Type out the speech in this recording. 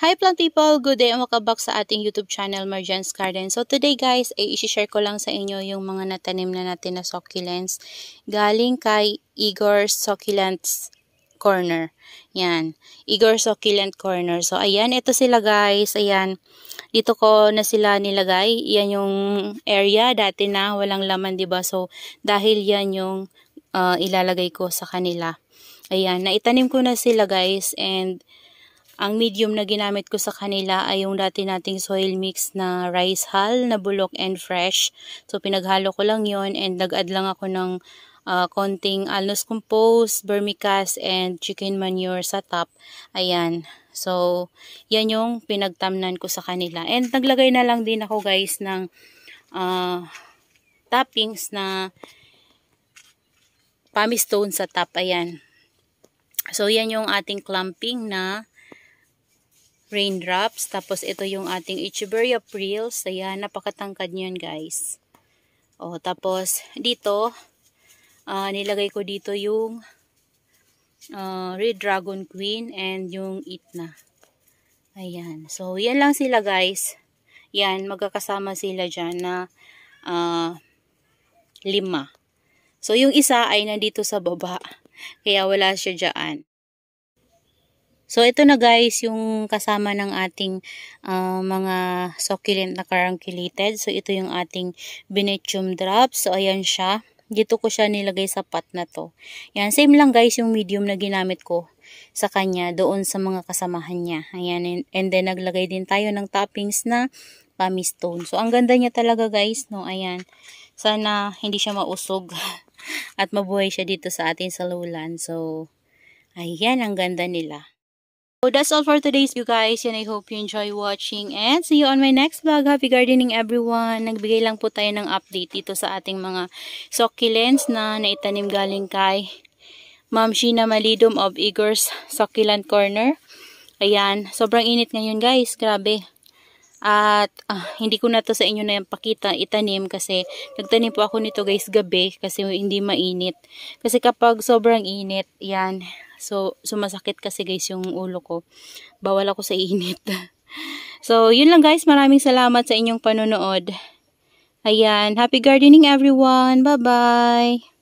Hi plant people! Good day and welcome back sa ating YouTube channel, Marjan's Garden. So today guys, ay isi-share ko lang sa inyo yung mga natanim na natin na succulents galing kay Igor's Succulents Corner. Yan, Igor's Succulent Corner. So ayan, ito sila guys. Ayan, dito ko na sila nilagay. Yan yung area dati na walang laman, diba? So dahil yan yung ilalagay ko sa kanila. Ayan, naitanim ko na sila guys, and ang medium na ginamit ko sa kanila ay yung dati nating soil mix na rice hull na bulok and fresh. So pinaghalo ko lang yon, and nag-add lang ako ng konting alnus compost, vermicast, and chicken manure sa top. Ayan. So yan yung pinagtamnan ko sa kanila. And naglagay na lang din ako guys ng toppings na pumice stone sa top. Ayan. So yan yung ating clumping na raindrops. Tapos ito yung ating Echeveria frills. Ayan, napakatangkad niyan guys. O, tapos dito, nilagay ko dito yung Red Dragon Queen and yung Itna. Ayan. So, yan lang sila guys. Yan, magkakasama sila dyan na 5. So, yung isa ay nandito sa baba. Kaya wala siya dyan. So, ito na guys, yung kasama ng ating mga succulent na carunculated. So, ito yung ating Benetium drops. So, ayan siya. Dito ko siya nilagay sa pot na to. Yan, same lang guys yung medium na ginamit ko sa kanya doon sa mga kasamahan niya. Ayan, and then naglagay din tayo ng toppings na pumice stone. So, ang ganda niya talaga guys, no? Ayan, sana hindi siya mausog at mabuhay siya dito sa ating salulan. So, ayan, ang ganda nila. So that's all for today's you guys, and I hope you enjoy watching, and see you on my next vlog. Happy gardening everyone! Nagbigay lang po tayo ng update dito sa ating mga succulents na naitanim galing kay Ma'am Sheena Malidom of Igor's Succulent Corner. Ayan, sobrang init ngayon guys, grabe. At hindi ko na to sa inyo na pakita itanim kasi nagtanim po ako nito guys gabi kasi hindi mainit. Kasi kapag sobrang init, yan, so sumasakit kasi guys yung ulo ko. Bawal ako sa init. So yun lang guys, maraming salamat sa inyong panonood. Ayan, happy gardening everyone. Bye bye.